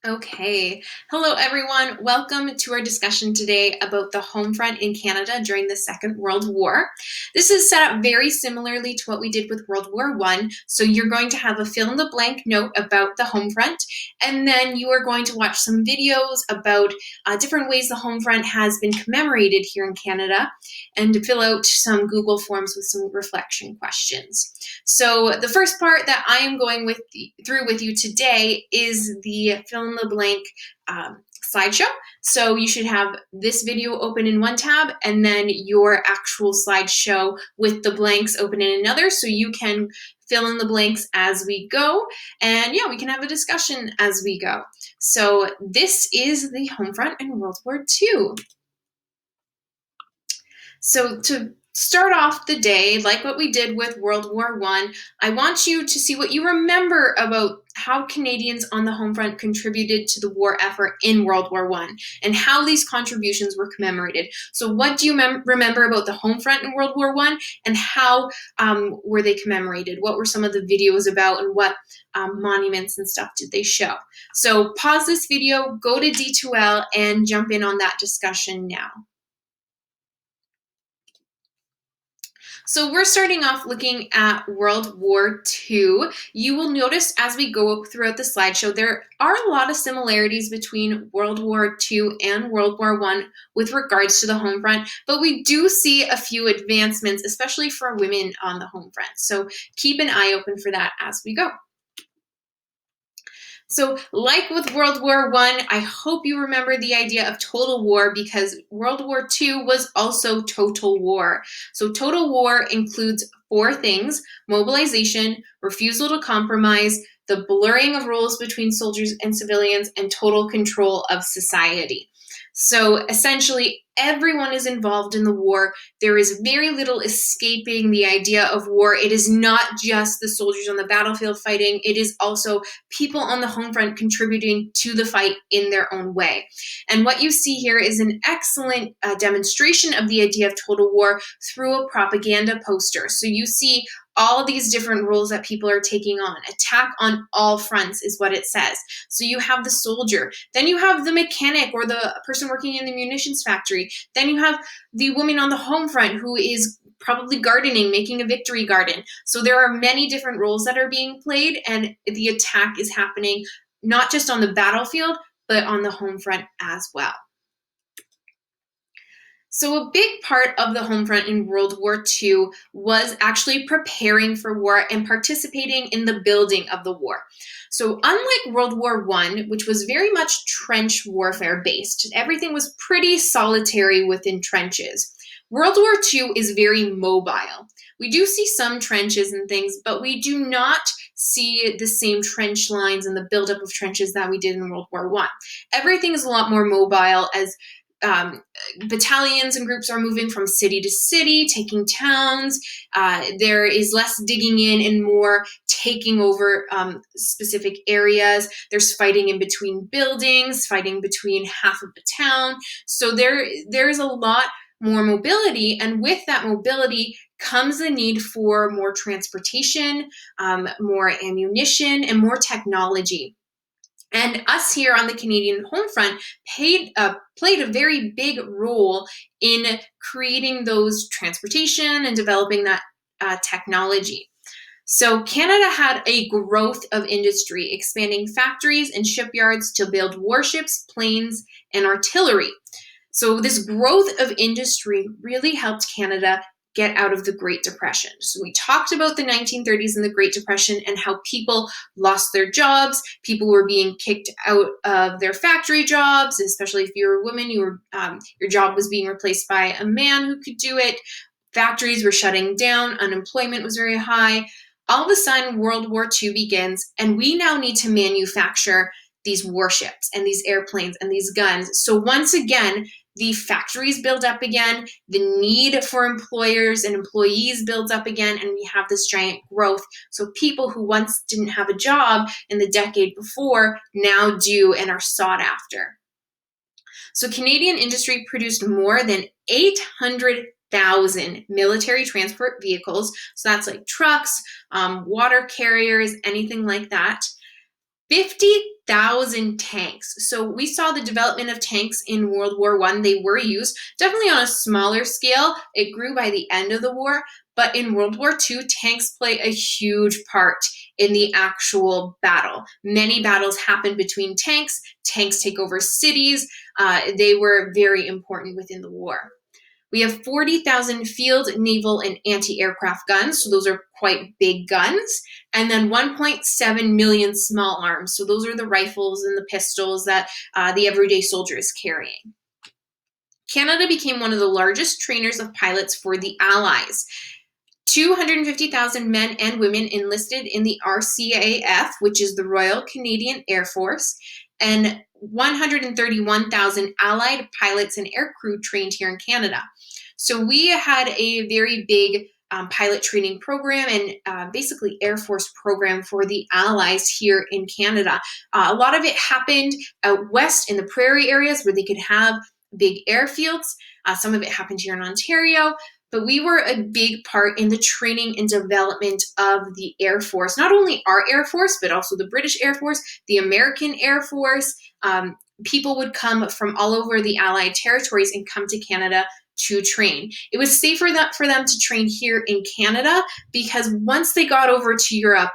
Okay. Hello, everyone. Welcome to our discussion today about the Homefront in Canada during the Second World War. This is set up very similarly to what we did with World War I. So you're going to have a fill-in-the-blank note about the Homefront, and then you are going to watch some videos about different ways the Homefront has been commemorated here in Canada, and to fill out some Google Forms with some reflection questions. So the first part that I am going through with you today is the fill-in-the-blank slideshow. So you should have this video open in one tab and then your actual slideshow with the blanks open in another, so you can fill in the blanks as we go. And yeah, we can have a discussion as we go. So this is the Homefront in World War II. So to start off the day, like what we did with World War I want you to see what you remember about how Canadians on the Homefront contributed to the war effort in World War I and how these contributions were commemorated. So what do you remember about the Homefront in World War I, and how were they commemorated? What were some of the videos about, and what monuments and stuff did they show? So pause this video, go to D2L, and jump in on that discussion now. So we're starting off looking at World War II. You will notice as we go throughout the slideshow, there are a lot of similarities between World War II and World War I with regards to the home front, but we do see a few advancements, especially for women on the home front. So keep an eye open for that as we go. So like with World War I hope you remember the idea of total war, because World War II was also total war. So total war includes four things: mobilization, refusal to compromise, the blurring of roles between soldiers and civilians, and total control of society. So essentially, everyone is involved in the war. There is very little escaping the idea of war. It is not just the soldiers on the battlefield fighting. It is also people on the home front contributing to the fight in their own way. And what you see here is an excellent demonstration of the idea of total war through a propaganda poster. So you see all these different roles that people are taking on. Attack on all fronts is what it says. So you have the soldier, then you have the mechanic or the person working in the munitions factory, then you have the woman on the home front who is probably gardening, making a victory garden. So there are many different roles that are being played, and the attack is happening not just on the battlefield, but on the home front as well. So a big part of the home front in World War II was actually preparing for war and participating in the building of the war. So unlike World War I, which was very much trench warfare based, everything was pretty solitary within trenches. World War II is very mobile. We do see some trenches and things, but we do not see the same trench lines and the buildup of trenches that we did in World War I. Everything is a lot more mobile, as battalions and groups are moving from city to city, taking towns. There is less digging in and more taking over specific areas. There's fighting in between buildings, fighting between half of the town. So there's a lot more mobility, and with that mobility comes the need for more transportation, more ammunition, and more technology. And us here on the Canadian home front played a very big role in creating those transportation and developing that technology. So Canada had a growth of industry, expanding factories and shipyards to build warships, planes, and artillery. So this growth of industry really helped Canada get out of the Great Depression. So we talked about the 1930s and the Great Depression and how people lost their jobs. People were being kicked out of their factory jobs, especially if you were a woman. Your job was being replaced by a man who could do it. Factories were shutting down. Unemployment was very high. All of a sudden, World War II begins, and we now need to manufacture these warships and these airplanes and these guns. So once again, the factories build up again, the need for employers and employees builds up again, and we have this giant growth. So people who once didn't have a job in the decade before now do and are sought after. So Canadian industry produced more than 800,000 military transport vehicles. So that's like trucks, water carriers, anything like that. 50,000 tanks. So we saw the development of tanks in World War I. They were used definitely on a smaller scale. It grew by the end of the war, but in World War II, tanks play a huge part in the actual battle. Many battles happen between tanks. Tanks take over cities. They were very important within the war. We have 40,000 field, naval, and anti-aircraft guns. So those are quite big guns. And then 1.7 million small arms. So those are the rifles and the pistols that the everyday soldier is carrying. Canada became one of the largest trainers of pilots for the Allies. 250,000 men and women enlisted in the RCAF, which is the Royal Canadian Air Force, and 131,000 Allied pilots and aircrew trained here in Canada. So we had a very big pilot training program and basically Air Force program for the Allies here in Canada. A lot of it happened out west in the prairie areas where they could have big airfields. Some of it happened here in Ontario. But we were a big part in the training and development of the Air Force, not only our Air Force, but also the British Air Force, the American Air Force. People would come from all over the Allied territories and come to Canada to train. It was safer for them to train here in Canada because once they got over to Europe,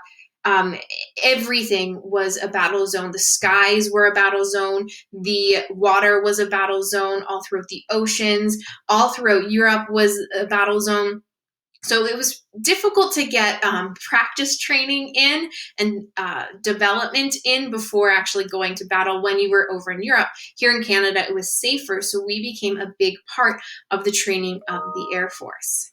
everything was a battle zone. The skies were a battle zone. The water was a battle zone all throughout the oceans. All throughout Europe was a battle zone. So it was difficult to get practice training in and development in before actually going to battle when you were over in Europe. Here in Canada, it was safer, so we became a big part of the training of the Air Force.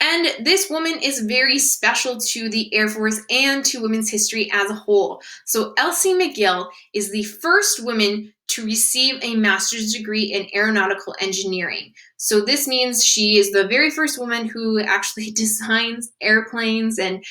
And this woman is very special to the Air Force and to women's history as a whole. So Elsie McGill is the first woman to receive a master's degree in aeronautical engineering. So this means she is the very first woman who actually designs airplanes and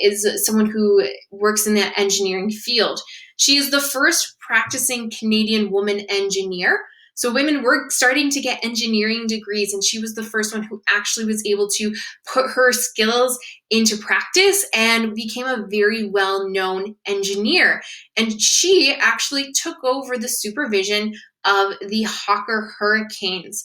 is someone who works in the engineering field. She is the first practicing Canadian woman engineer. So women were starting to get engineering degrees, and she was the first one who actually was able to put her skills into practice and became a very well-known engineer. And she actually took over the supervision of the Hawker Hurricanes.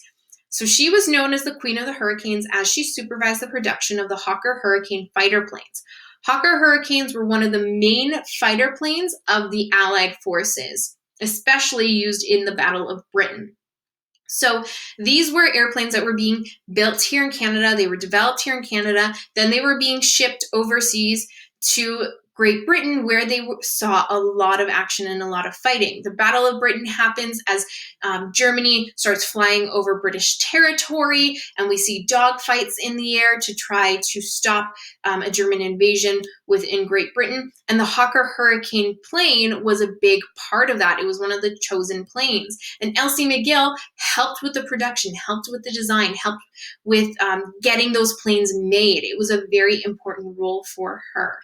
So she was known as the Queen of the Hurricanes as she supervised the production of the Hawker Hurricane fighter planes. Hawker Hurricanes were one of the main fighter planes of the Allied forces, especially used in the Battle of Britain. So these were airplanes that were being built here in Canada. They were developed here in Canada. Then they were being shipped overseas to Great Britain, where they saw a lot of action and a lot of fighting. The Battle of Britain happens as Germany starts flying over British territory, and we see dogfights in the air to try to stop a German invasion within Great Britain. And the Hawker Hurricane plane was a big part of that. It was one of the chosen planes. And Elsie McGill helped with the production, helped with the design, helped with getting those planes made. It was a very important role for her.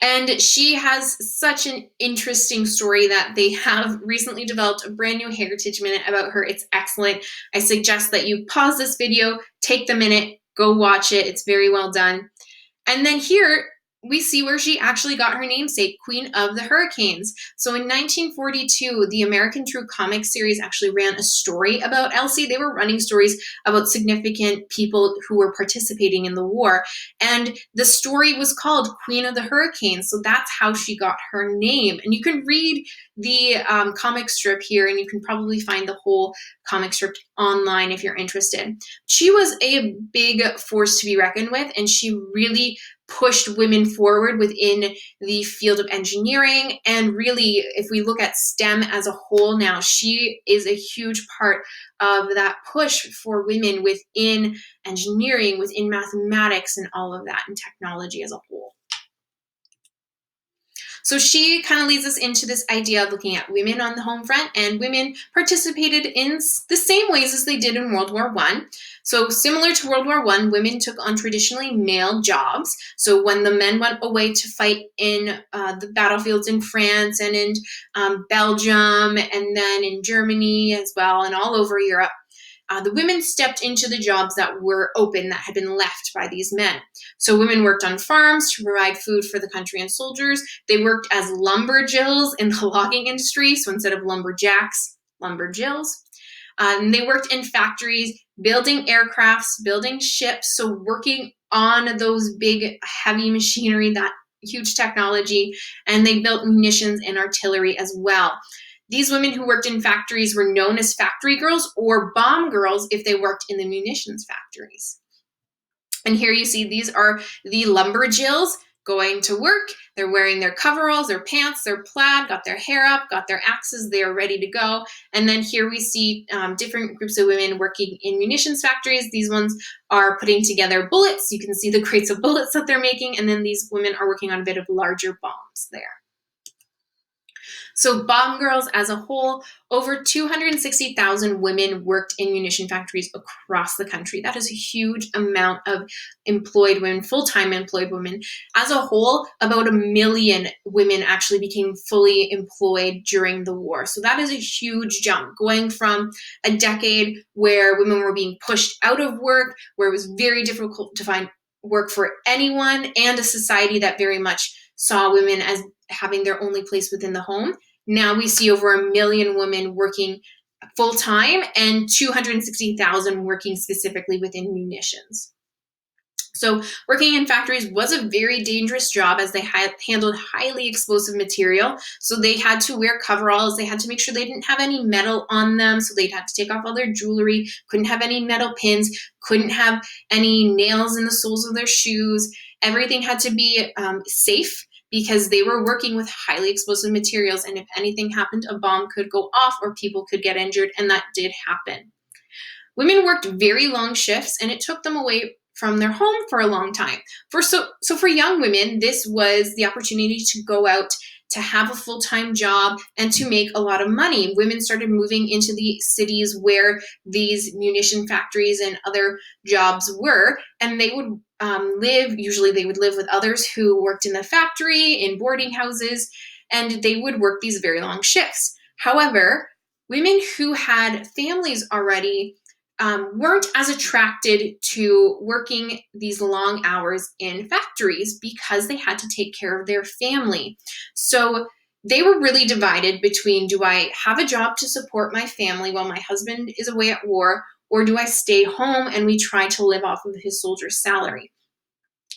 And she has such an interesting story that they have recently developed a brand new Heritage Minute about her. It's excellent. I suggest that you pause this video, take the minute, go watch it. It's very well done. And then here we see where she actually got her namesake, Queen of the Hurricanes. So in 1942, the American True Comics series actually ran a story about Elsie. They were running stories about significant people who were participating in the war. And the story was called Queen of the Hurricanes. So that's how she got her name. And you can read the comic strip here, and you can probably find the whole comic strip online if you're interested. She was a big force to be reckoned with, and she really pushed women forward within the field of engineering. And really, if we look at STEM as a whole now, she is a huge part of that push for women within engineering, within mathematics, and all of that, and technology as a whole. So she kind of leads us into this idea of looking at women on the home front, and women participated in the same ways as they did in World War I. So similar to World War I, women took on traditionally male jobs. So when the men went away to fight in the battlefields in France and in Belgium, and then in Germany as well, and all over Europe, the women stepped into the jobs that were open that had been left by these men. So women worked on farms to provide food for the country and soldiers. They worked as lumberjills in the logging industry. So instead of lumberjacks, lumberjills. They worked in factories, building aircrafts, building ships, so working on those big, heavy machinery, that huge technology, and they built munitions and artillery as well. These women who worked in factories were known as factory girls or bomb girls if they worked in the munitions factories. And here you see these are the lumberjills going to work. They're wearing their coveralls, their pants, their plaid, got their hair up, got their axes, they are ready to go. And then here we see different groups of women working in munitions factories. These ones are putting together bullets. You can see the crates of bullets that they're making. And then these women are working on a bit of larger bombs there. So bomb girls as a whole, over 260,000 women worked in munition factories across the country. That is a huge amount of employed women, full-time employed women. As a whole, about 1 million women actually became fully employed during the war. So that is a huge jump, going from a decade where women were being pushed out of work, where it was very difficult to find work for anyone, and a society that very much saw women as having their only place within the home. Now we see over 1 million women working full-time and 260,000 working specifically within munitions. So working in factories was a very dangerous job as they handled highly explosive material. So they had to wear coveralls. They had to make sure they didn't have any metal on them. So they'd have to take off all their jewelry, couldn't have any metal pins, couldn't have any nails in the soles of their shoes. Everything had to be safe, because they were working with highly explosive materials, and if anything happened, a bomb could go off or people could get injured, and that did happen. Women worked very long shifts, and it took them away from their home for a long time. So for young women, this was the opportunity to go out, to have a full-time job, and to make a lot of money. Women started moving into the cities where these munition factories and other jobs were, and they would usually they would live with others who worked in the factory, in boarding houses, and they would work these very long shifts. However, women who had families already weren't as attracted to working these long hours in factories because they had to take care of their family. So they were really divided between, do I have a job to support my family while my husband is away at war, or do I stay home and we try to live off of his soldier's salary?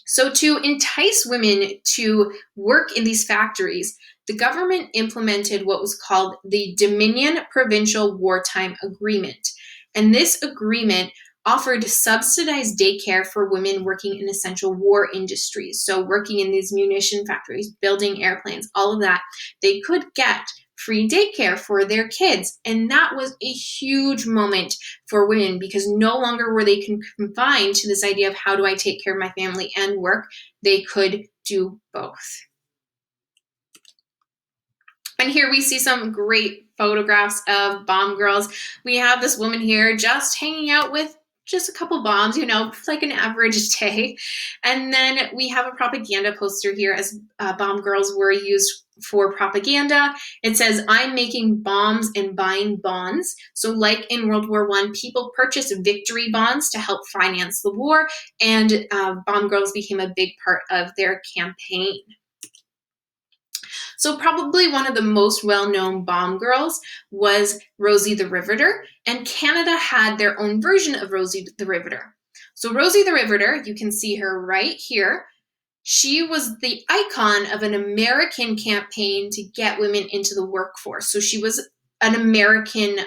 So to entice women to work in these factories, the government implemented what was called the Dominion Provincial Wartime Agreement. And this agreement offered subsidized daycare for women working in essential war industries. So working in these munition factories, building airplanes, all of that, they could get free daycare for their kids. And that was a huge moment for women, because no longer were they confined to this idea of how do I take care of my family and work. They could do both. And here we see some great photographs of bomb girls. We have this woman here just hanging out with just a couple bombs, like an average day. And then we have a propaganda poster here, as bomb girls were used for propaganda. It says, I'm making bombs and buying bonds. So like in World War I, people purchased victory bonds to help finance the war, and bomb girls became a big part of their campaign. So probably one of the most well-known bomb girls was Rosie the Riveter, and Canada had their own version of Rosie the Riveter. So Rosie the Riveter, you can see her right here. She was the icon of an American campaign to get women into the workforce. So she was an American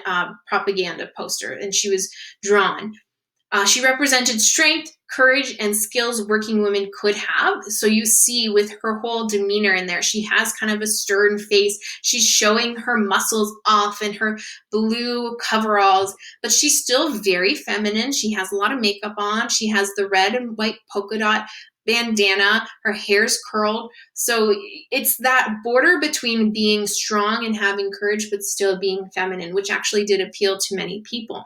propaganda poster, and she was drawn. She represented strength, courage, and skills working women could have. So you see with her whole demeanor in there, she has kind of a stern face. She's showing her muscles off in her blue coveralls, but she's still very feminine. She has a lot of makeup on. She has the red and white polka dot bandana. Her hair's curled. So it's that border between being strong and having courage, but still being feminine, which actually did appeal to many people.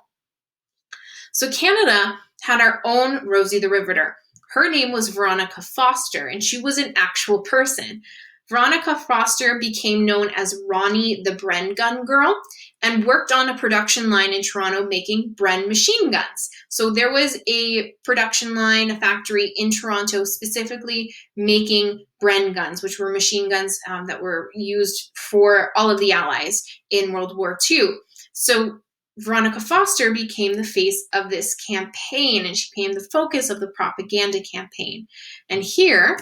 So Canada had our own Rosie the Riveter. Her name was Veronica Foster, and she was an actual person. Veronica Foster became known as Ronnie the Bren Gun Girl and worked on a production line in Toronto making Bren machine guns. So there was a production line, a factory in Toronto specifically making Bren guns, which were machine guns that were used for all of the Allies in World War II. So Veronica Foster became the face of this campaign, and she became the focus of the propaganda campaign. And here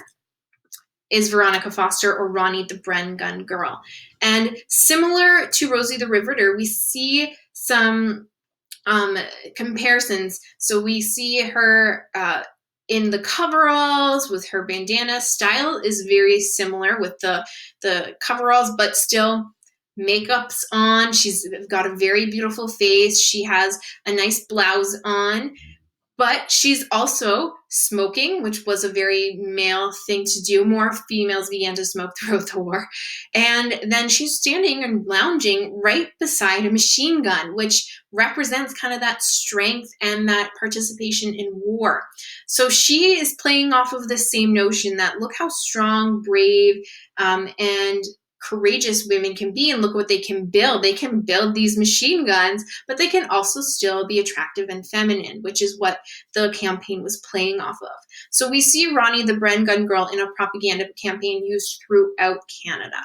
is Veronica Foster, or Ronnie the Bren Gun Girl. And similar to Rosie the Riveter, we see some comparisons. So we see her in the coveralls with her bandana. Style is very similar with the coveralls, but still makeup's on. She's got a very beautiful face. She has a nice blouse on. But she's also smoking, which was a very male thing to do. More females began to smoke throughout the war. And then she's standing and lounging right beside a machine gun, which represents kind of that strength and that participation in war. So she is playing off of the same notion that look how strong, brave, and courageous women can be, and look what they can build. They can build these machine guns, but they can also still be attractive and feminine, which is what the campaign was playing off of. So we see Ronnie the Bren Gun Girl in a propaganda campaign used throughout Canada.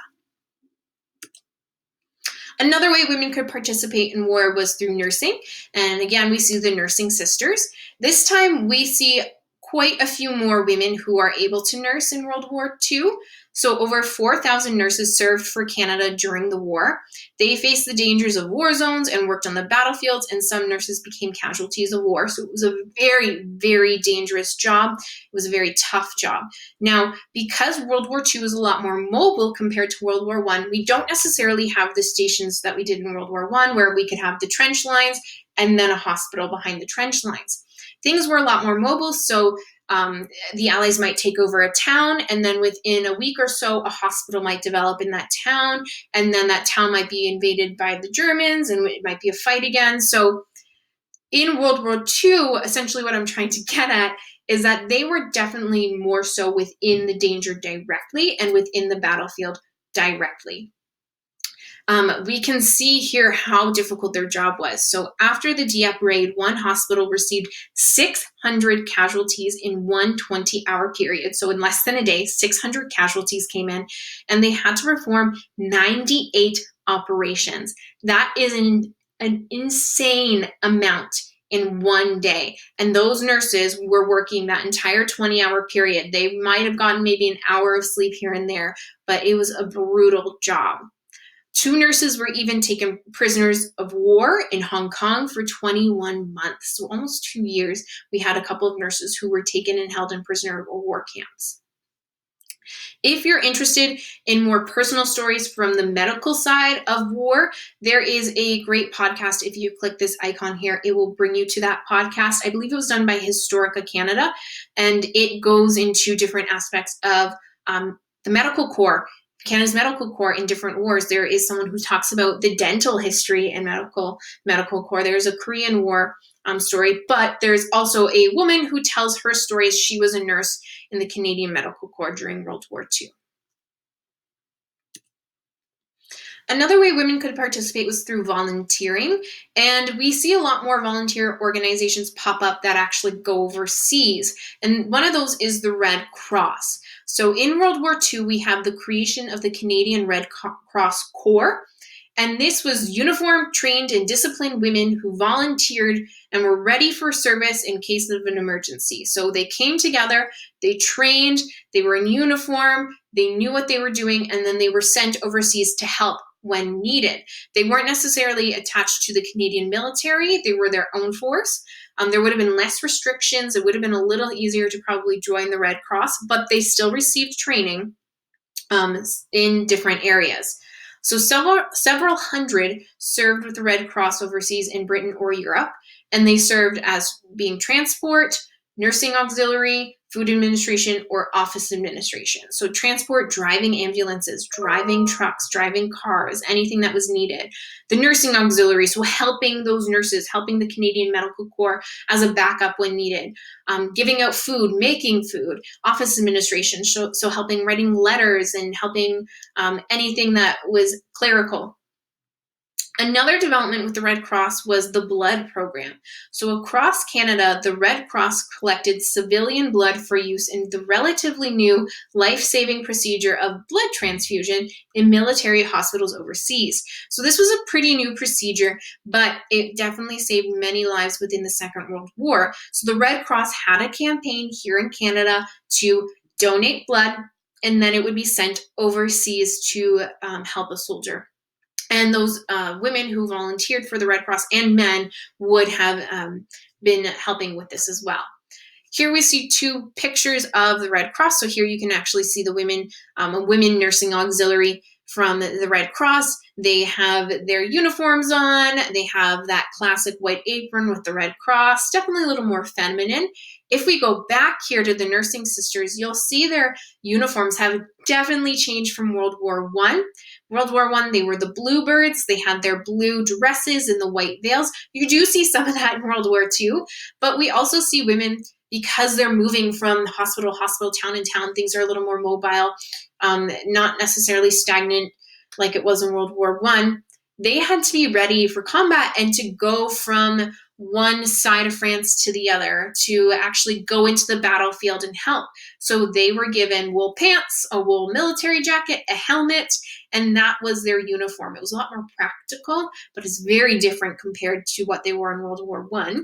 Another way women could participate in war was through nursing. And again, we see the nursing sisters. This time we see quite a few more women who are able to nurse in World War II. So over 4,000 nurses served for Canada during the war. They faced the dangers of war zones and worked on the battlefields, and some nurses became casualties of war. So it was a very, very dangerous job. It was a very tough job. Now, because World War II was a lot more mobile compared to World War I, we don't necessarily have the stations that we did in World War I, where we could have the trench lines and then a hospital behind the trench lines. Things were a lot more mobile, so the Allies might take over a town, and then within a week or so, a hospital might develop in that town, and then that town might be invaded by the Germans, and it might be a fight again. So in World War II, essentially what I'm trying to get at is that they were definitely more so within the danger directly and within the battlefield directly. We can see here how difficult their job was. So after the Dieppe raid, one hospital received 600 casualties in one 20-hour period. So in less than a day, 600 casualties came in, and they had to perform 98 operations. That is an insane amount in one day. And those nurses were working that entire 20-hour period. They might have gotten maybe an hour of sleep here and there, but it was a brutal job. 2 nurses were even taken prisoners of war in Hong Kong for 21 months. So almost 2 years, we had a couple of nurses who were taken and held in prisoner of war camps. If you're interested in more personal stories from the medical side of war, there is a great podcast. If you click this icon here, it will bring you to that podcast. I believe it was done by Historica Canada, and it goes into different aspects of the medical corps. Canada's medical corps in different wars. There is someone who talks about the dental history and medical corps. There's a Korean War story, but there's also a woman who tells her stories. She was a nurse in the Canadian Medical Corps during World War II. Another way women could participate was through volunteering, and we see a lot more volunteer organizations pop up that actually go overseas, and one of those is the Red Cross. So in World War II, we have the creation of the Canadian Red Cross Corps, and this was uniformed, trained, and disciplined women who volunteered and were ready for service in case of an emergency. So they came together, they trained, they were in uniform, they knew what they were doing, and then they were sent overseas to help when needed. They weren't necessarily attached to the Canadian military. They were their own force. There would have been less restrictions. It would have been a little easier to probably join the Red Cross, but they still received training in different areas. So several hundred served with the Red Cross overseas in Britain or Europe, and they served as being transport, nursing auxiliary, food administration, or office administration. So transport, driving ambulances, driving trucks, driving cars, anything that was needed. The nursing auxiliary, so helping those nurses, helping the Canadian Medical Corps as a backup when needed. Giving out food, making food, office administration, so helping writing letters and helping anything that was clerical. Another development with the Red Cross was the blood program. So across Canada, the Red Cross collected civilian blood for use in the relatively new life-saving procedure of blood transfusion in military hospitals overseas. So this was a pretty new procedure, but it definitely saved many lives within the Second World War. So the Red Cross had a campaign here in Canada to donate blood, and then it would be sent overseas to help a soldier. And those women who volunteered for the Red Cross and men would have been helping with this as well. Here we see two pictures of the Red Cross. So here you can actually see the women, a women nursing auxiliary from the Red Cross. They have their uniforms on. They have that classic white apron with the Red Cross, definitely a little more feminine. If we go back here to the nursing sisters, you'll see their uniforms have definitely changed from World War I. World War I, they were the bluebirds. They had their blue dresses and the white veils. You do see some of that in World War II, but we also see women, because they're moving from hospital, town and town, things are a little more mobile, not necessarily stagnant like it was in World War I. They had to be ready for combat and to go from one side of France to the other, to actually go into the battlefield and help. So they were given wool pants, a wool military jacket, a helmet, and that was their uniform. It was a lot more practical, but it's very different compared to what they wore in World War I.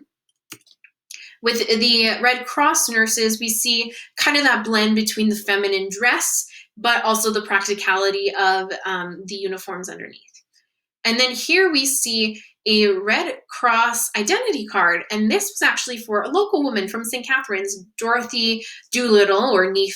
With the Red Cross nurses, we see kind of that blend between the feminine dress, but also the practicality of the uniforms underneath. And then here we see a Red Cross identity card, and this was actually for a local woman from St. Catharines, Dorothy Doolittle, or Nee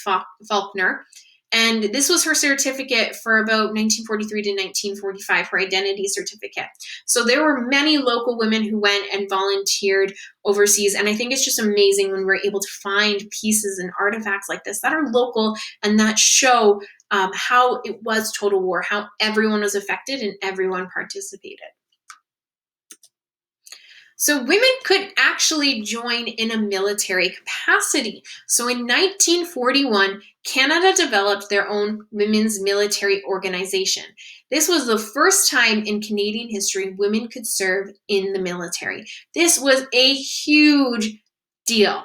Faulkner. And this was her certificate for about 1943 to 1945, her identity certificate. So there were many local women who went and volunteered overseas. And I think it's just amazing when we're able to find pieces and artifacts like this that are local and that show how it was total war, how everyone was affected and everyone participated. So women could actually join in a military capacity. So in 1941, Canada developed their own women's military organization. This was the first time in Canadian history women could serve in the military. This was a huge deal.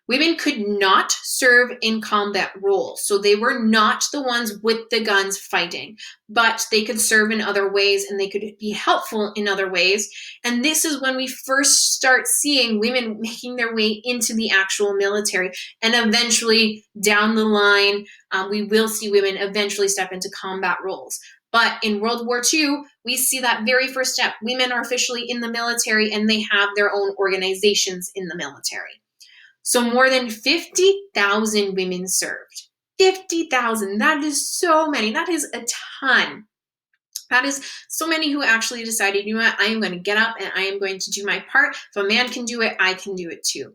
Women could not serve in combat roles, so they were not the ones with the guns fighting, but they could serve in other ways and they could be helpful in other ways. And this is when we first start seeing women making their way into the actual military. And eventually, down the line, we will see women eventually step into combat roles. But in World War II, we see that very first step. Women are officially in the military and they have their own organizations in the military. So more than 50,000 women served. 50,000, that is so many. That is a ton. That is so many who actually decided, you know what, I am going to get up and I am going to do my part. If a man can do it, I can do it too.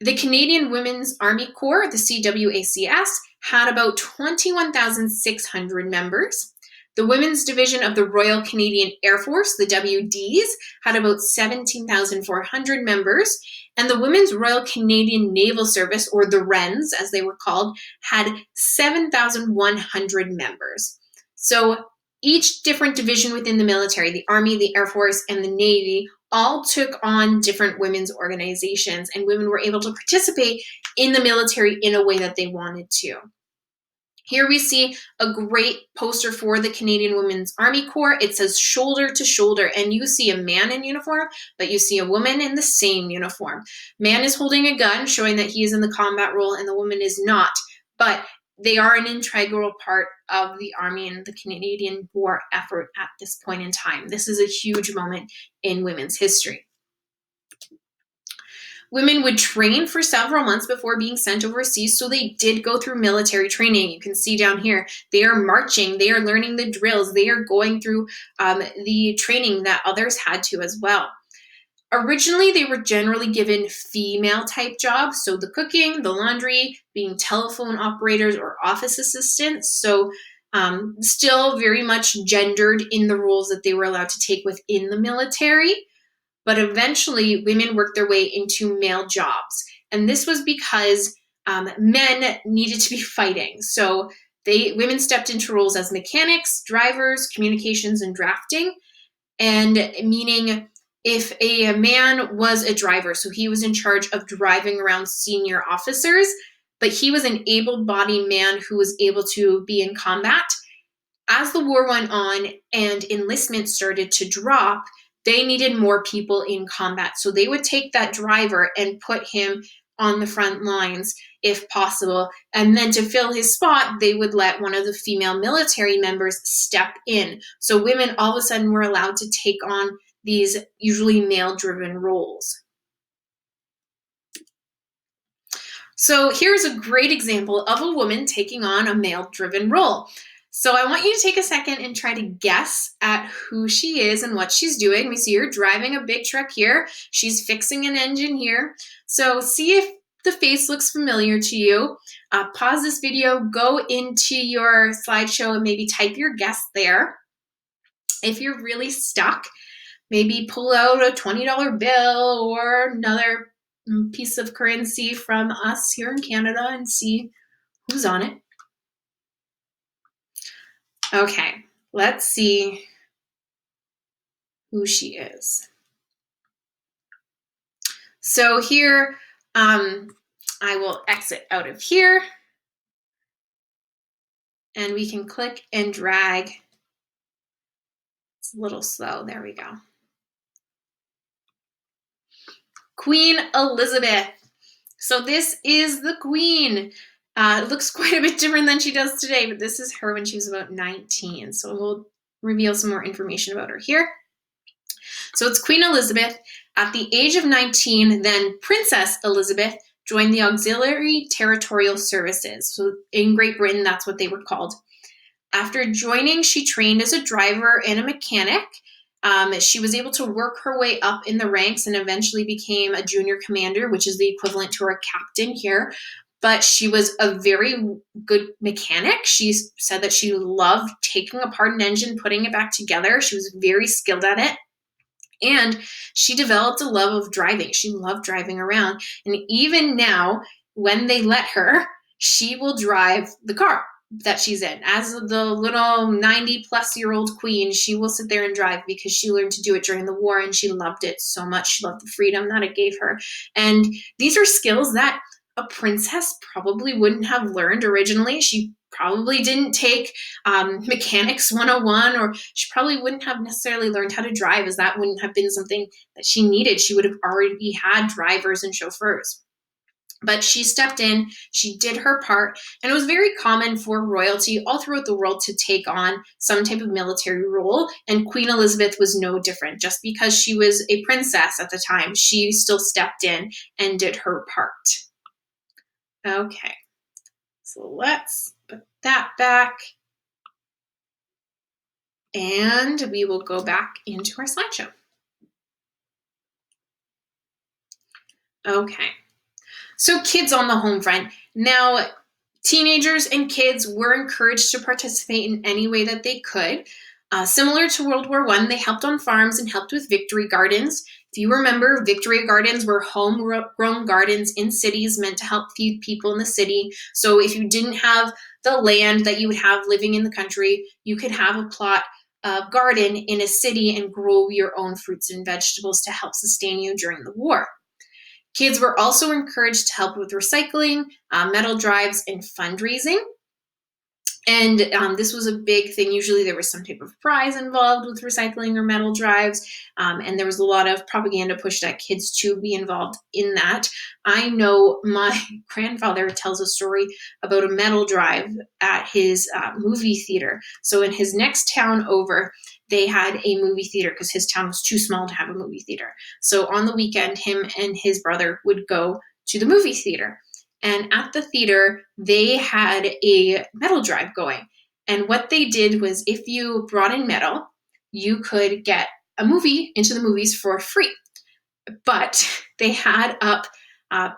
The Canadian Women's Army Corps, the CWACS, had about 21,600 members. The Women's Division of the Royal Canadian Air Force, the WDs, had about 17,400 members. And the Women's Royal Canadian Naval Service, or the WRENs as they were called, had 7,100 members. So each different division within the military, the Army, the Air Force, and the Navy, all took on different women's organizations, and women were able to participate in the military in a way that they wanted to. Here we see a great poster for the Canadian Women's Army Corps. It says shoulder to shoulder, and you see a man in uniform, but you see a woman in the same uniform. Man is holding a gun, showing that he is in the combat role, and the woman is not, but they are an integral part of the Army and the Canadian war effort at this point in time. This is a huge moment in women's history. Women would train for several months before being sent overseas, so they did go through military training. You can see down here, they are marching, they are learning the drills, they are going through the training that others had to as well. Originally, they were generally given female type jobs, so the cooking, the laundry, being telephone operators or office assistants. So still very much gendered in the roles that they were allowed to take within the military. But eventually, women worked their way into male jobs. And this was because men needed to be fighting. So women stepped into roles as mechanics, drivers, communications, and drafting. And meaning if a man was a driver, so he was in charge of driving around senior officers, but he was an able-bodied man who was able to be in combat. As the war went on and enlistment started to drop, they needed more people in combat. So they would take that driver and put him on the front lines if possible. And then to fill his spot, they would let one of the female military members step in. So women all of a sudden were allowed to take on these usually male-driven roles. So here's a great example of a woman taking on a male-driven role. So I want you to take a second and try to guess at who she is and what she's doing. We see her driving a big truck here. She's fixing an engine here. So see if the face looks familiar to you. Pause this video, go into your slideshow and maybe type your guess there. If you're really stuck, maybe pull out a $20 bill or another piece of currency from us here in Canada and see who's on it. Okay, let's see who she is. So here, I will exit out of here and we can click and drag. It's a little slow, there we go. Queen Elizabeth. So this is the Queen. It looks quite a bit different than she does today, but this is her when she was about 19. So we'll reveal some more information about her here. So it's Queen Elizabeth. At the age of 19, then Princess Elizabeth joined the Auxiliary Territorial Services. So in Great Britain, that's what they were called. After joining, she trained as a driver and a mechanic. She was able to work her way up in the ranks and eventually became a junior commander, which is the equivalent to a captain here. But she was a very good mechanic. She said that she loved taking apart an engine, putting it back together. She was very skilled at it. And she developed a love of driving. She loved driving around. And even now, when they let her, she will drive the car that she's in. As the little 90-plus-year-old queen, she will sit there and drive because she learned to do it during the war and she loved it so much. She loved the freedom that it gave her. And these are skills that a princess probably wouldn't have learned originally. She probably didn't take Mechanics 101, or she probably wouldn't have necessarily learned how to drive, as that wouldn't have been something that she needed. She would have already had drivers and chauffeurs. But she stepped in, she did her part, and it was very common for royalty all throughout the world to take on some type of military role, and Queen Elizabeth was no different. Just because she was a princess at the time, she still stepped in and did her part. Okay, so let's put that back, and we will go back into our slideshow. Okay. So kids on the home front. Now, teenagers and kids were encouraged to participate in any way that they could. Similar to World War I, they helped on farms and helped with victory gardens. If you remember, victory gardens were homegrown gardens in cities meant to help feed people in the city. So if you didn't have the land that you would have living in the country, you could have a plot of garden in a city and grow your own fruits and vegetables to help sustain you during the war. Kids were also encouraged to help with recycling, metal drives, and fundraising. And this was a big thing. Usually there was some type of prize involved with recycling or metal drives. And there was a lot of propaganda pushed at kids to be involved in that. I know my grandfather tells a story about a metal drive at his movie theater. So in his next town over, they had a movie theater because his town was too small to have a movie theater. So on the weekend, him and his brother would go to the movie theater. And at the theater, they had a metal drive going. And what they did was if you brought in metal, you could get a movie into the movies for free. But they had up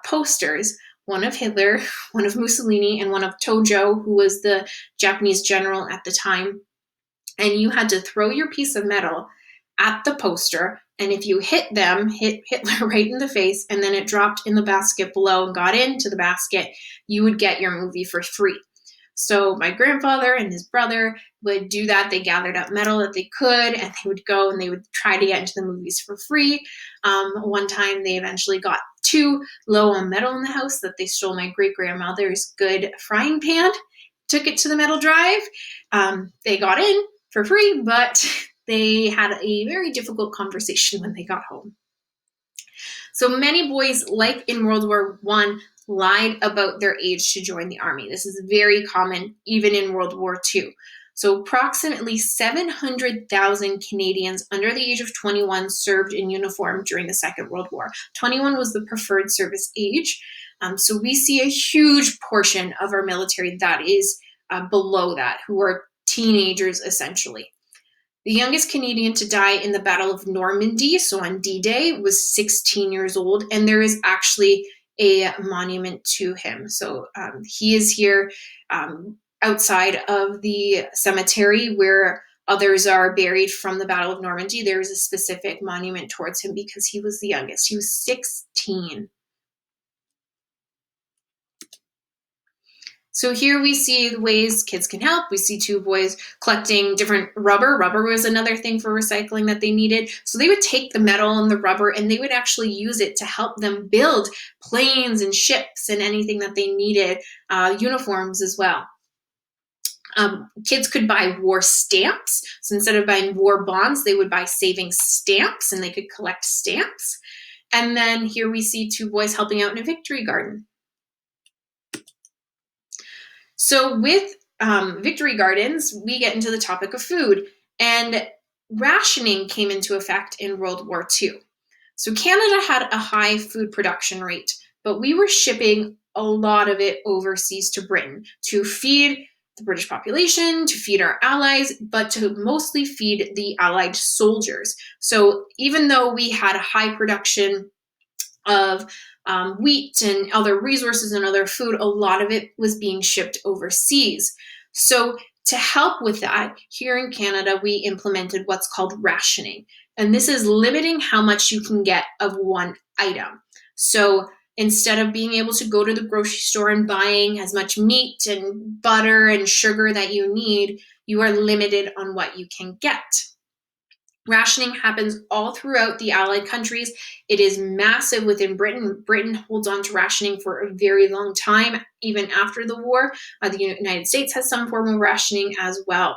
posters, one of Hitler, one of Mussolini, and one of Tojo, who was the Japanese general at the time. And you had to throw your piece of metal at the poster, and if you hit Hitler right in the face, and then it dropped in the basket below and got into the basket, you would get your movie for free. So my grandfather and his brother would do that. They gathered up metal that they could, and they would go and they would try to get into the movies for free. One time they eventually got too low on metal in the house that they stole my great-grandmother's good frying pan, took it to the metal drive. They got in for free, but they had a very difficult conversation when they got home. So many boys, like in World War I, lied about their age to join the army. This is very common even in World War II. So approximately 700,000 Canadians under the age of 21 served in uniform during the Second World War. 21 was the preferred service age. So we see a huge portion of our military that is below that, who are teenagers essentially. The youngest Canadian to die in the Battle of Normandy, so on D-Day, was 16 years old, and there is actually a monument to him. So he is here outside of the cemetery where others are buried from the Battle of Normandy. There is a specific monument towards him because he was the youngest. He was 16. So here we see the ways kids can help. We see two boys collecting different rubber. Rubber was another thing for recycling that they needed. So they would take the metal and the rubber and they would actually use it to help them build planes and ships and anything that they needed, uniforms as well. Kids could buy war stamps. So instead of buying war bonds, they would buy savings stamps and they could collect stamps. And then here we see two boys helping out in a victory garden. So with victory gardens, we get into the topic of food, and rationing came into effect in World War II. So Canada had a high food production rate, but we were shipping a lot of it overseas to Britain to feed the British population, to feed our allies, but to mostly feed the Allied soldiers. So even though we had a high production of wheat and other resources and other food, a lot of it was being shipped overseas. So to help with that, here in Canada, we implemented what's called rationing. And this is limiting how much you can get of one item. So instead of being able to go to the grocery store and buying as much meat and butter and sugar that you need, you are limited on what you can get. Rationing happens all throughout the Allied countries. It is massive within Britain. Britain holds on to rationing for a very long time, even after the war. The United States has some form of rationing as well.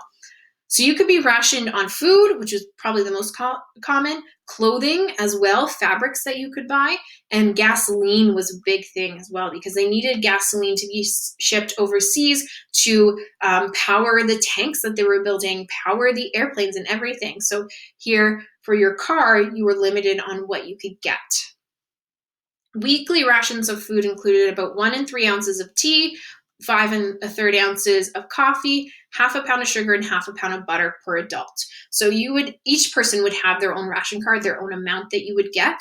So you could be rationed on food, which is probably the most common, clothing as well, fabrics that you could buy, and gasoline was a big thing as well because they needed gasoline to be shipped overseas to power the tanks that they were building, power the airplanes and everything. So here for your car, you were limited on what you could get. Weekly rations of food included about 1 3 ounces of tea, 5 1/3 ounces of coffee, half a pound of sugar, and half a pound of butter per adult. So each person would have their own ration card, their own amount that you would get.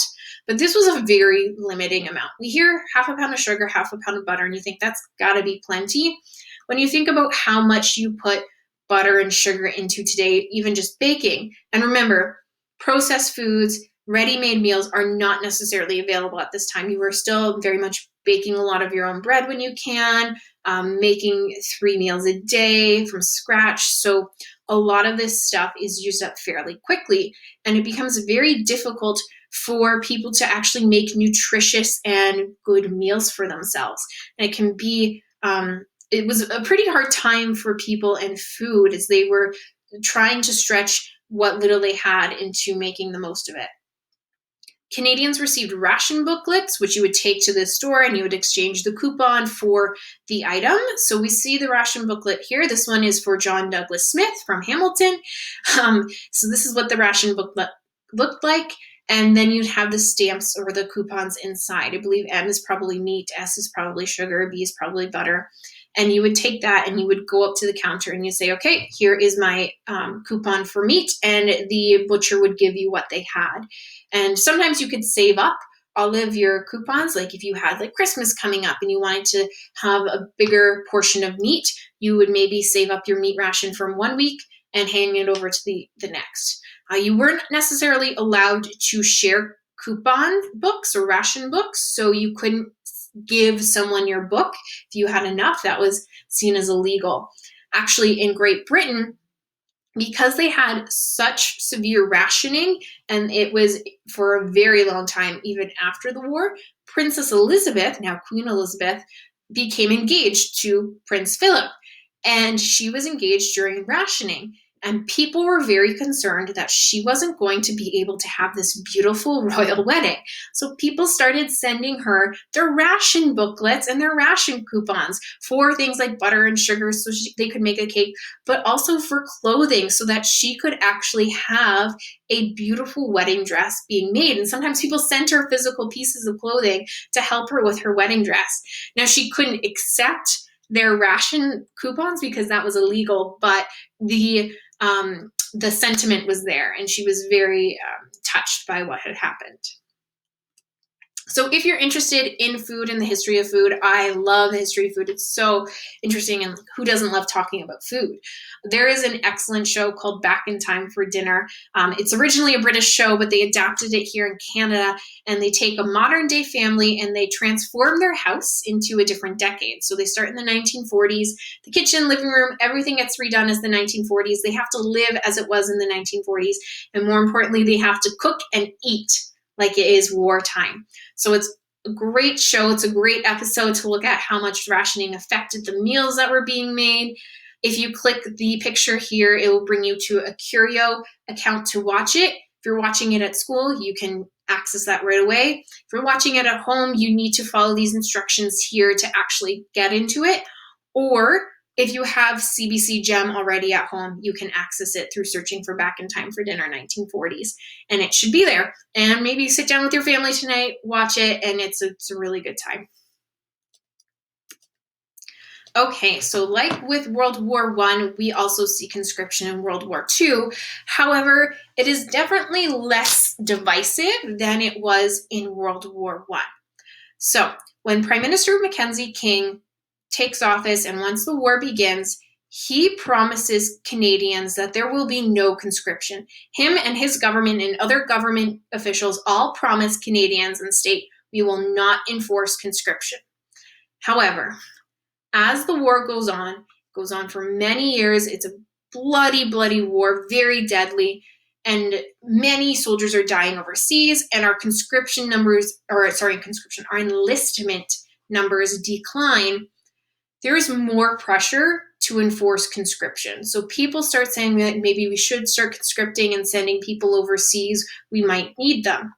But this was a very limiting amount. We hear half a pound of sugar, half a pound of butter, and you think that's gotta be plenty. When you think about how much you put butter and sugar into today, even just baking, and remember, processed foods, ready-made meals are not necessarily available at this time. You are still very much baking a lot of your own bread when you can, making 3 meals a day from scratch. So a lot of this stuff is used up fairly quickly, and it becomes very difficult for people to actually make nutritious and good meals for themselves. And it can be, it was a pretty hard time for people and food as they were trying to stretch what little they had into making the most of it. Canadians received ration booklets, which you would take to the store and you would exchange the coupon for the item. So we see the ration booklet here. This one is for John Douglas Smith from Hamilton. So this is what the ration booklet looked like. And then you'd have the stamps or the coupons inside. I believe M is probably meat, S is probably sugar, B is probably butter. And you would take that and you would go up to the counter and you say, okay, here is my coupon for meat. And the butcher would give you what they had. And sometimes you could save up all of your coupons. Like if you had like Christmas coming up and you wanted to have a bigger portion of meat, you would maybe save up your meat ration from 1 week and hand it over to the next. You weren't necessarily allowed to share coupon books or ration books, so you couldn't give someone your book if you had enough. That was seen as illegal. Actually, in Great Britain, because they had such severe rationing, and it was for a very long time, even after the war, Princess Elizabeth, now Queen Elizabeth, became engaged to Prince Philip. And she was engaged during rationing. And people were very concerned that she wasn't going to be able to have this beautiful royal wedding. So people started sending her their ration booklets and their ration coupons for things like butter and sugar so they could make a cake, but also for clothing so that she could actually have a beautiful wedding dress being made. And sometimes people sent her physical pieces of clothing to help her with her wedding dress. Now, she couldn't accept their ration coupons because that was illegal, but the sentiment was there, and she was very touched by what had happened. So if you're interested in food and the history of food, I love the history of food. It's so interesting, and who doesn't love talking about food? There is an excellent show called Back in Time for Dinner. It's originally a British show, but they adapted it here in Canada, and they take a modern day family and they transform their house into a different decade. So they start in the 1940s, the kitchen, living room, everything gets redone as the 1940s. They have to live as it was in the 1940s. And more importantly, they have to cook and eat like it is wartime. So it's a great show. It's a great episode to look at how much rationing affected the meals that were being made. If you click the picture here, it will bring you to a Curio account to watch it. If you're watching it at school, you can access that right away. If you're watching it at home, you need to follow these instructions here to actually get into it. Or if you have CBC Gem already at home, you can access it through searching for Back in Time for Dinner 1940s. And it should be there. And maybe sit down with your family tonight, watch it, and it's a really good time. Okay, so like with World War I, we also see conscription in World War II. However, it is definitely less divisive than it was in World War I. So when Prime Minister Mackenzie King takes office and once the war begins, he promises Canadians that there will be no conscription. Him and his government and other government officials all promise Canadians and state, we will not enforce conscription. However, as the war goes on for many years, it's a bloody, bloody war, very deadly, and many soldiers are dying overseas, and our our enlistment numbers decline. There is more pressure to enforce conscription. So people start saying that maybe we should start conscripting and sending people overseas. We might need them.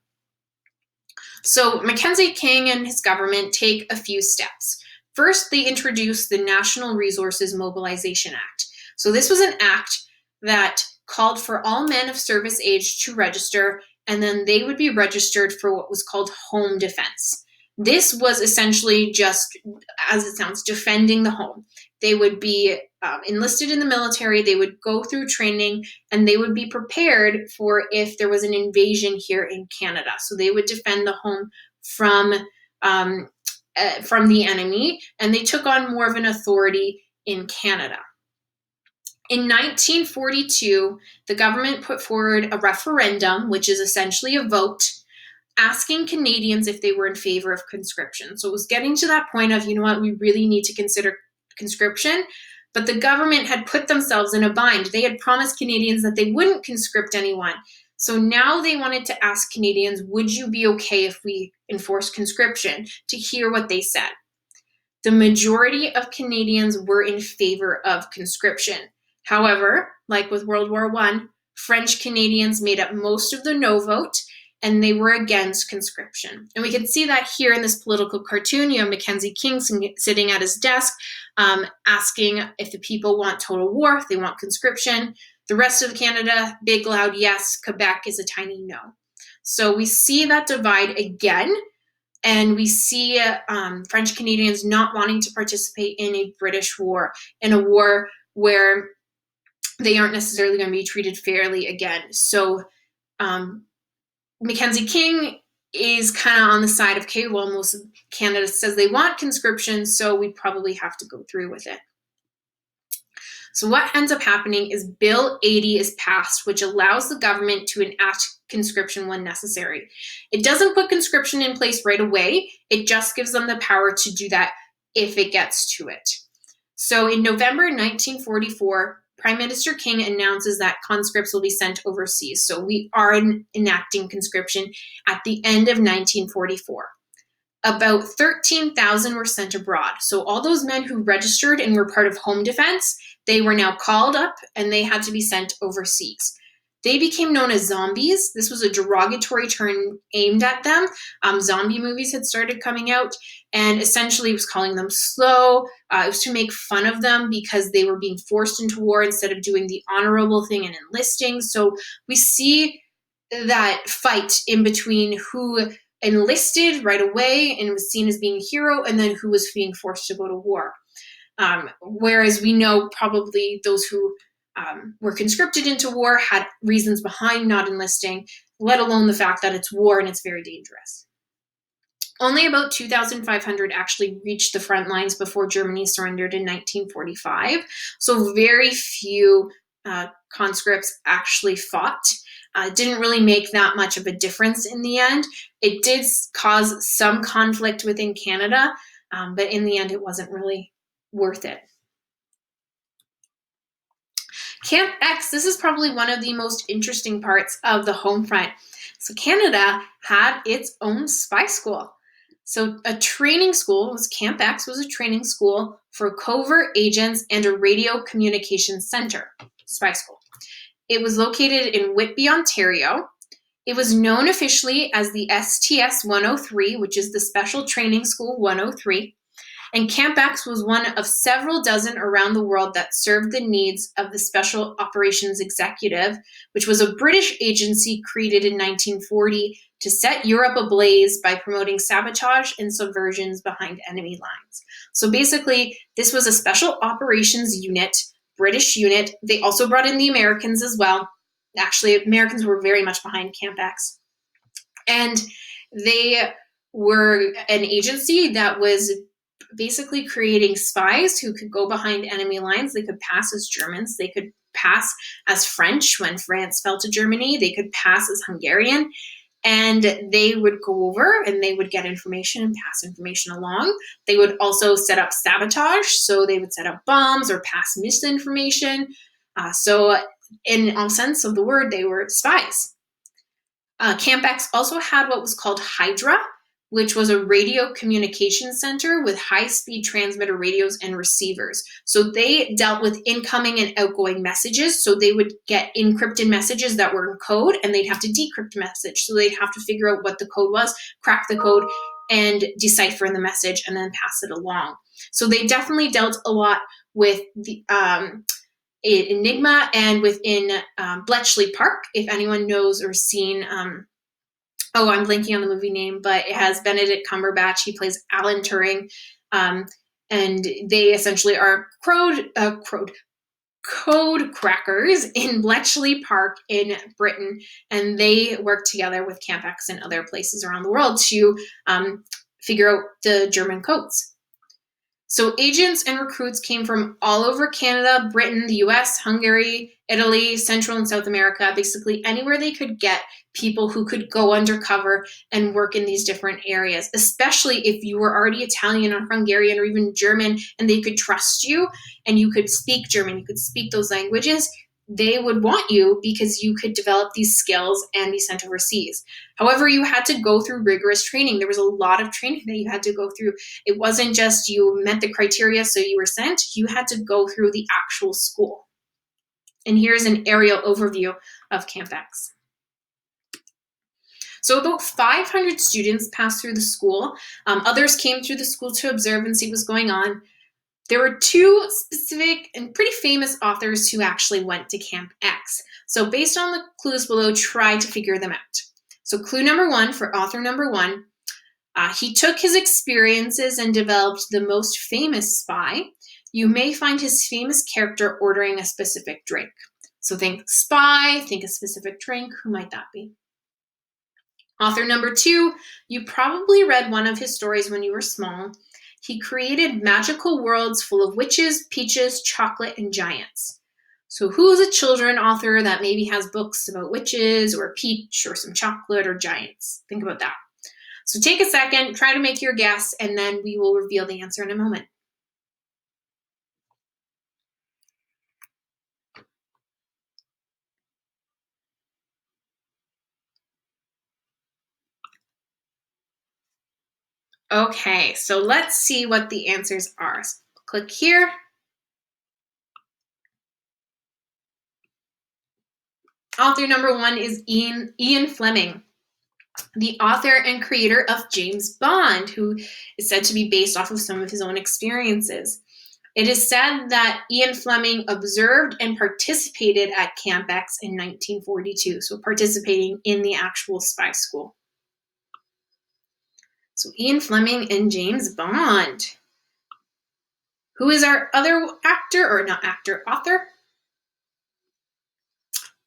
So Mackenzie King and his government take a few steps. First, they introduced the National Resources Mobilization Act. So this was an act that called for all men of service age to register, and then they would be registered for what was called home defense. This was essentially just, as it sounds, defending the home. They would be enlisted in the military, they would go through training, and they would be prepared for if there was an invasion here in Canada. So they would defend the home from the enemy, and they took on more of an authority in Canada. In 1942, the government put forward a referendum, which is essentially a vote, asking Canadians if they were in favor of conscription. So it was getting to that point of, you know what, we really need to consider conscription, but the government had put themselves in a bind. They had promised Canadians that they wouldn't conscript anyone. So now they wanted to ask Canadians, would you be okay if we enforce conscription? To hear what they said. The majority of Canadians were in favor of conscription. However, like with World War I, French Canadians made up most of the no vote, and they were against conscription. And we can see that here in this political cartoon. You have Mackenzie King sitting at his desk, asking if the people want total war, if they want conscription. The rest of Canada, big, loud yes. Quebec is a tiny no. So we see that divide again. And we see French Canadians not wanting to participate in a British war, in a war where they aren't necessarily going to be treated fairly again. So Mackenzie King is kind of on the side of, okay, well, most of Canada says they want conscription, so we probably have to go through with it. So what ends up happening is Bill 80 is passed, which allows the government to enact conscription when necessary. It doesn't put conscription in place right away. It just gives them the power to do that if it gets to it. So in November 1944, Prime Minister King announces that conscripts will be sent overseas. So we are enacting conscription at the end of 1944. About 13,000 were sent abroad. So all those men who registered and were part of home defense, they were now called up and they had to be sent overseas. They became known as zombies. This was a derogatory term aimed at them. Zombie movies had started coming out, and essentially it was calling them slow. It was to make fun of them because they were being forced into war instead of doing the honorable thing and enlisting. So we see that fight in between who enlisted right away and was seen as being a hero, and then who was being forced to go to war. Whereas we know probably those who were conscripted into war had reasons behind not enlisting, let alone the fact that it's war and it's very dangerous. Only about 2,500 actually reached the front lines before Germany surrendered in 1945. So very few conscripts actually fought. It didn't really make that much of a difference in the end. It did cause some conflict within Canada, but in the end, it wasn't really worth it. Camp X, this is probably one of the most interesting parts of the Homefront. So Canada had its own spy school. So a training school, Camp X was a training school for covert agents and a radio communications center, spy school. It was located in Whitby, Ontario. It was known officially as the STS 103, which is the Special Training School 103. And Camp X was one of several dozen around the world that served the needs of the Special Operations Executive, which was a British agency created in 1940 to set Europe ablaze by promoting sabotage and subversions behind enemy lines. So basically, this was a special operations unit, British unit. They also brought in the Americans as well. Actually, Americans were very much behind Camp X. And they were an agency that was basically creating spies who could go behind enemy lines. They could pass as Germans. They could pass as French when France fell to Germany. They could pass as Hungarian. And they would go over and they would get information and pass information along. They would also set up sabotage. So they would set up bombs or pass misinformation. So in all sense of the word, they were spies. Camp X also had what was called Hydra, which was a radio communication center with high-speed transmitter radios and receivers. So they dealt with incoming and outgoing messages. So they would get encrypted messages that were in code, and they'd have to decrypt the message. So they'd have to figure out what the code was, crack the code, and decipher the message, and then pass it along. So they definitely dealt a lot with the Enigma and within Bletchley Park, if anyone knows or seen I'm blanking on the movie name, but it has Benedict Cumberbatch. He plays Alan Turing. And they essentially are code crackers in Bletchley Park in Britain. And they work together with Camp X and other places around the world to figure out the German codes. So agents and recruits came from all over Canada, Britain, the US, Hungary, Italy, Central and South America, basically anywhere they could get people who could go undercover and work in these different areas, especially if you were already Italian or Hungarian or even German and they could trust you and you could speak German, you could speak those languages. They would want you because you could develop these skills and be sent overseas. However, you had to go through rigorous training. There was a lot of training that you had to go through. It wasn't just you met the criteria, so you were sent. You had to go through the actual school. And here's an aerial overview of Camp X. So about 500 students passed through the school. Others came through the school to observe and see what's going on. There were two specific and pretty famous authors who actually went to Camp X. So based on the clues below, try to figure them out. So clue number one for author number one, He took his experiences and developed the most famous spy. You may find his famous character ordering a specific drink. So think spy, think a specific drink. Who might that be? Author number 2, you probably read one of his stories when you were small. He created magical worlds full of witches, peaches, chocolate, and giants. So who is a children author that maybe has books about witches or peach or some chocolate or giants? Think about that. So take a second, try to make your guess, and then we will reveal the answer in a moment. Okay, so let's see what the answers are. So click here. Author number 1 is Ian Fleming, the author and creator of James Bond, who is said to be based off of some of his own experiences. It is said that Ian Fleming observed and participated at Camp X in 1942, so participating in the actual spy school. So Ian Fleming and James Bond. Who is our other actor, or not actor, author?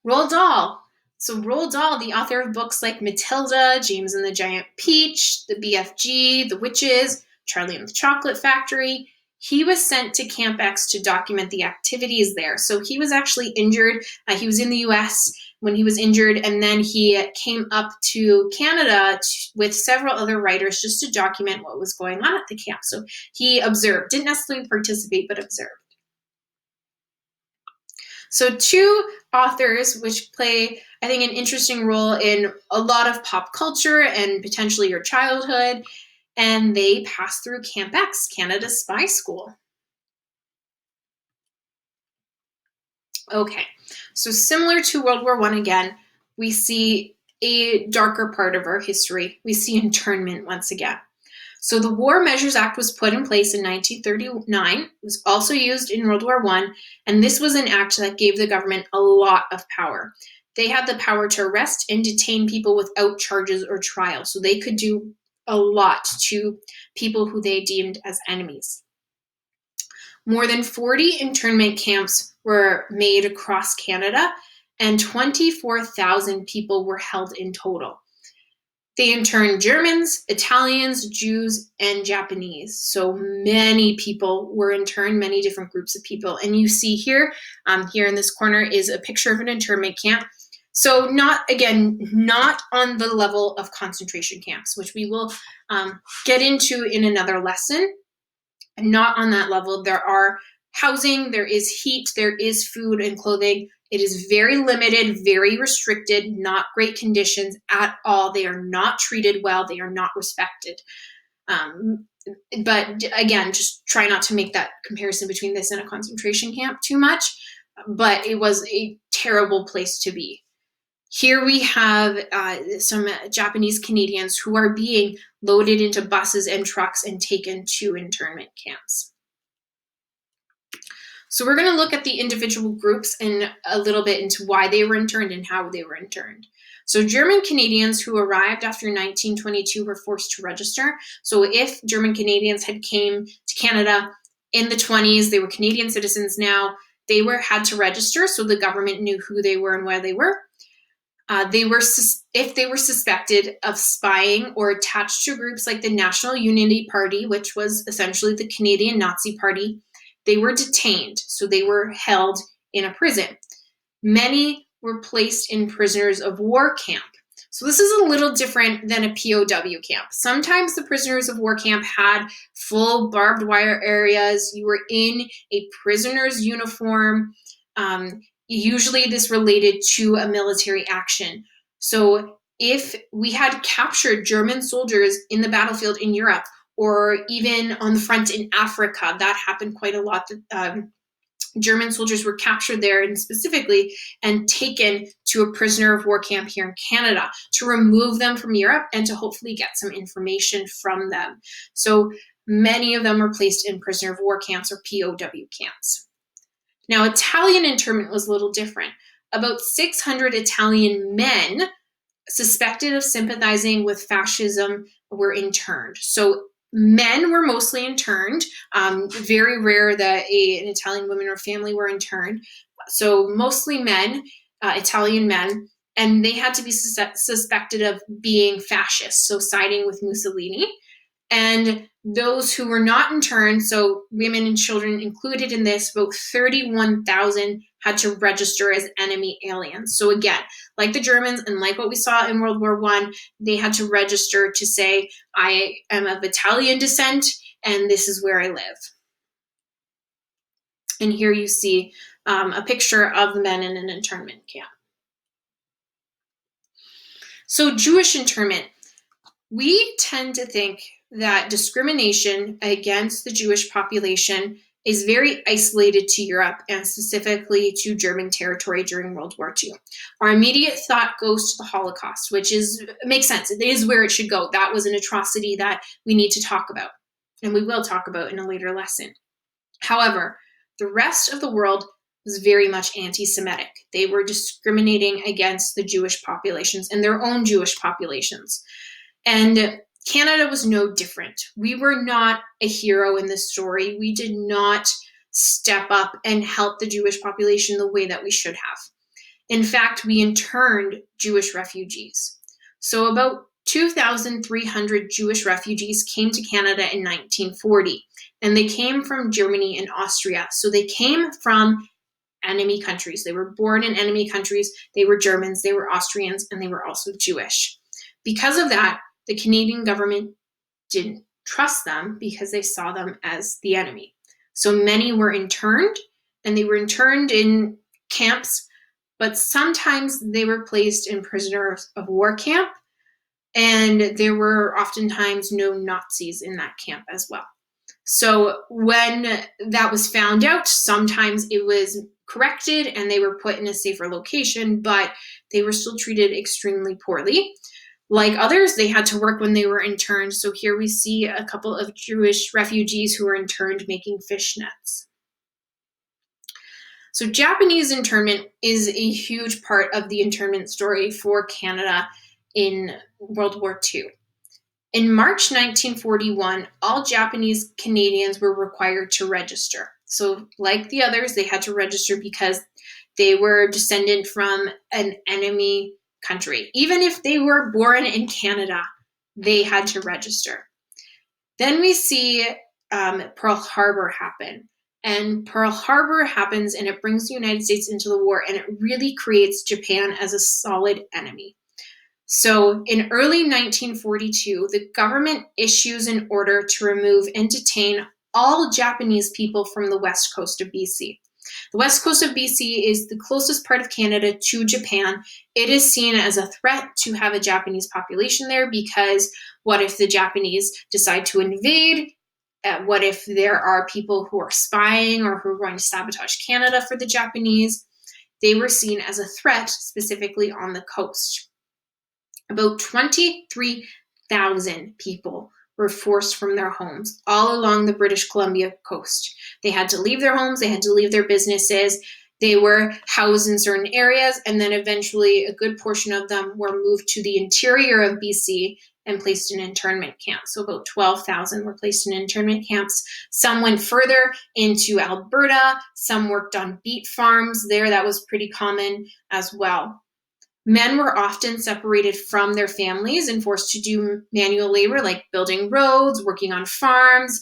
Roald Dahl. So Roald Dahl, the author of books like Matilda, James and the Giant Peach, the BFG, The Witches, Charlie and the Chocolate Factory. He was sent to Camp X to document the activities there. So he was actually injured. He was in the US when he was injured, and then he came up to Canada with several other writers just to document what was going on at the camp. So he observed, didn't necessarily participate, but observed. So 2 authors which play, I think, an interesting role in a lot of pop culture and potentially your childhood, and they pass through Camp X, Canada's spy school. Okay, so similar to World War I again, we see a darker part of our history. We see internment once again. So the War Measures Act was put in place in 1939. It was also used in World War I, and this was an act that gave the government a lot of power. They had the power to arrest and detain people without charges or trial, so they could do a lot to people who they deemed as enemies. More than 40 internment camps were made across Canada, and 24,000 people were held in total. They interned Germans, Italians, Jews, and Japanese. So many people were interned, many different groups of people. And you see here, here in this corner is a picture of an internment camp. So not on the level of concentration camps, which we will get into in another lesson. Not on that level. There are housing, there is heat, there is food and clothing. It is very limited, very restricted, not great conditions at all. They are not treated well. They are not respected. But again, just try not to make that comparison between this and a concentration camp too much. But it was a terrible place to be. Here we have some Japanese Canadians who are being loaded into buses and trucks and taken to internment camps. So we're going to look at the individual groups and a little bit into why they were interned and how they were interned. So German Canadians who arrived after 1922 were forced to register. So if German Canadians had came to Canada in the 20s, they were Canadian citizens now, had to register so the government knew who they were and where they were. If they were suspected of spying or attached to groups like the National Unity Party, which was essentially the Canadian Nazi Party, they were detained, so they were held in a prison. Many were placed in prisoners of war camp. So this is a little different than a POW camp. Sometimes the prisoners of war camp had full barbed wire areas. You were in a prisoner's uniform. Usually this related to a military action. So if we had captured German soldiers in the battlefield in Europe, or even on the front in Africa, that happened quite a lot. German soldiers were captured there and specifically and taken to a prisoner of war camp here in Canada to remove them from Europe and to hopefully get some information from them. So many of them were placed in prisoner of war camps or POW camps. Now, Italian internment was a little different. About 600 Italian men suspected of sympathizing with fascism were interned. So men were mostly interned. Very rare that an Italian woman or family were interned. So mostly men, Italian men, and they had to be suspected of being fascist, so siding with Mussolini. And those who were not interned, so women and children included in this, about 31,000 had to register as enemy aliens. So again, like the Germans and like what we saw in World War I, they had to register to say, I am of Italian descent and this is where I live. And here you see a picture of the men in an internment camp. So Jewish internment. We tend to think that discrimination against the Jewish population is very isolated to Europe and specifically to German territory during World War II. Our immediate thought goes to the Holocaust, which makes sense. It is where it should go. That was an atrocity that we need to talk about, and we will talk about in a later lesson. However, the rest of the world was very much anti-Semitic. They were discriminating against the Jewish populations and their own Jewish populations. And Canada was no different. We were not a hero in this story. We did not step up and help the Jewish population the way that we should have. In fact, we interned Jewish refugees. So about 2,300 Jewish refugees came to Canada in 1940, and they came from Germany and Austria. So they came from enemy countries. They were born in enemy countries. They were Germans, they were Austrians, and they were also Jewish. Because of that, the Canadian government didn't trust them because they saw them as the enemy. So many were interned, and they were interned in camps, but sometimes they were placed in prisoners of war camp, and there were oftentimes no Nazis in that camp as well. So when that was found out, sometimes it was corrected and they were put in a safer location, but they were still treated extremely poorly. Like others, they had to work when they were interned. So here we see a couple of Jewish refugees who were interned making fish nets. So Japanese internment is a huge part of the internment story for Canada in World War II. In March 1941, all Japanese Canadians were required to register. So like the others, they had to register because they were descendant from an enemy country. Even if they were born in Canada, they had to register. Then we see Pearl Harbor happen. And Pearl Harbor happens and it brings the United States into the war, and it really creates Japan as a solid enemy. So in early 1942, the government issues an order to remove and detain all Japanese people from the west coast of BC. The west coast of BC is the closest part of Canada to Japan. It is seen as a threat to have a Japanese population there because what if the Japanese decide to invade? What if there are people who are spying or who are going to sabotage Canada for the Japanese? They were seen as a threat specifically on the coast. About 23,000 people were forced from their homes all along the British Columbia coast. They had to leave their homes, they had to leave their businesses, they were housed in certain areas, and then eventually a good portion of them were moved to the interior of BC and placed in internment camps. So about 12,000 were placed in internment camps. Some went further into Alberta, some worked on beet farms there. That was pretty common as well. Men were often separated from their families and forced to do manual labor like building roads, working on farms,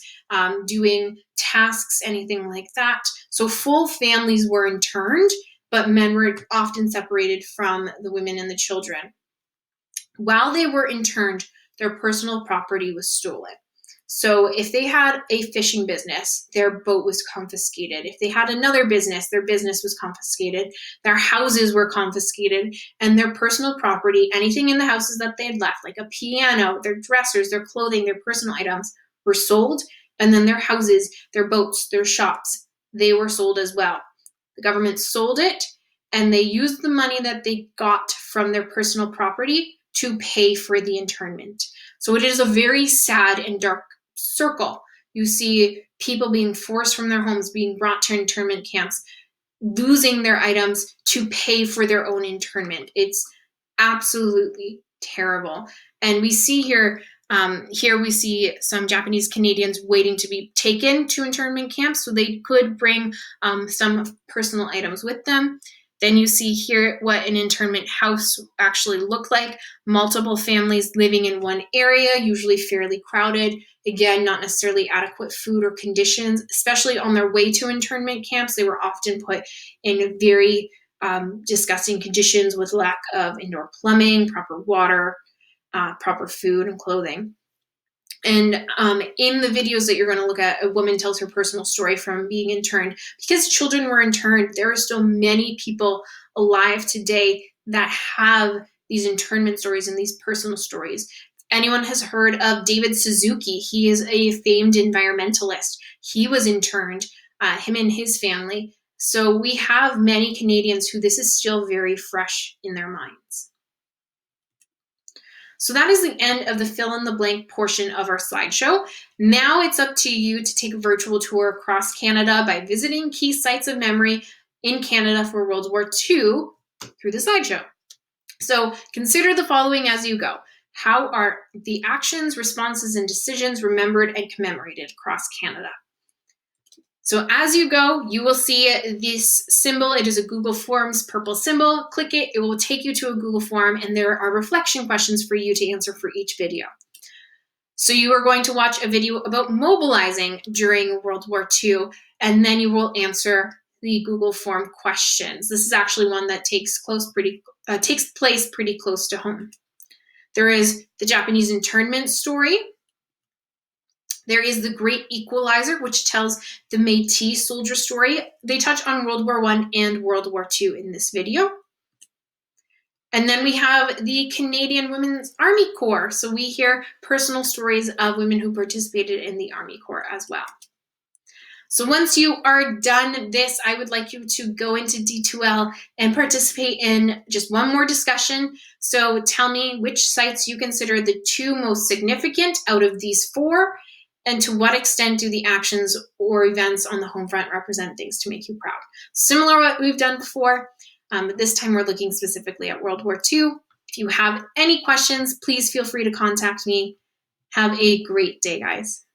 doing tasks, anything like that. So full families were interned, but men were often separated from the women and the children. While they were interned, their personal property was stolen. So if they had a fishing business, their boat was confiscated. If they had another business, their business was confiscated. Their houses were confiscated, and their personal property, anything in the houses that they had left, like a piano, their dressers, their clothing, their personal items, were sold. And then their houses, their boats, their shops, they were sold as well. The government sold it, and they used the money that they got from their personal property to pay for the internment. So it is a very sad and dark circle. You see people being forced from their homes, being brought to internment camps, losing their items to pay for their own internment. It's absolutely terrible. And we see here, here we see some Japanese Canadians waiting to be taken to internment camps, so they could bring some personal items with them. Then you see here what an internment house actually looked like. Multiple families living in one area, usually fairly crowded. Again, not necessarily adequate food or conditions, especially on their way to internment camps. They were often put in very disgusting conditions with lack of indoor plumbing, proper water, proper food and clothing. And in the videos that you're going to look at, a woman tells her personal story from being interned. Because children were interned, there are still many people alive today that have these internment stories and these personal stories. If anyone has heard of David Suzuki, he is a famed environmentalist. He was interned, him and his family. So we have many Canadians who this is still very fresh in their minds. So that is the end of the fill in the blank portion of our slideshow. Now it's up to you to take a virtual tour across Canada by visiting key sites of memory in Canada for World War II through the slideshow. So consider the following as you go. How are the actions, responses, and decisions remembered and commemorated across Canada? So as you go, you will see this symbol. It is a Google Forms purple symbol. Click it. It will take you to a Google form, and there are reflection questions for you to answer for each video. So you are going to watch a video about mobilizing during World War II, and then you will answer the Google form questions. This is actually one that takes place pretty close to home. There is the Japanese internment story. There is the Great Equalizer, which tells the Métis soldier story. They touch on World War I and World War II in this video. And then we have the Canadian Women's Army Corps. So we hear personal stories of women who participated in the Army Corps as well. So once you are done this, I would like you to go into D2L and participate in just one more discussion. So tell me which sites you consider the two most significant out of these four, and to what extent do the actions or events on the home front represent things to make you proud? Similar to what we've done before, but this time we're looking specifically at World War II. If you have any questions, please feel free to contact me. Have a great day, guys.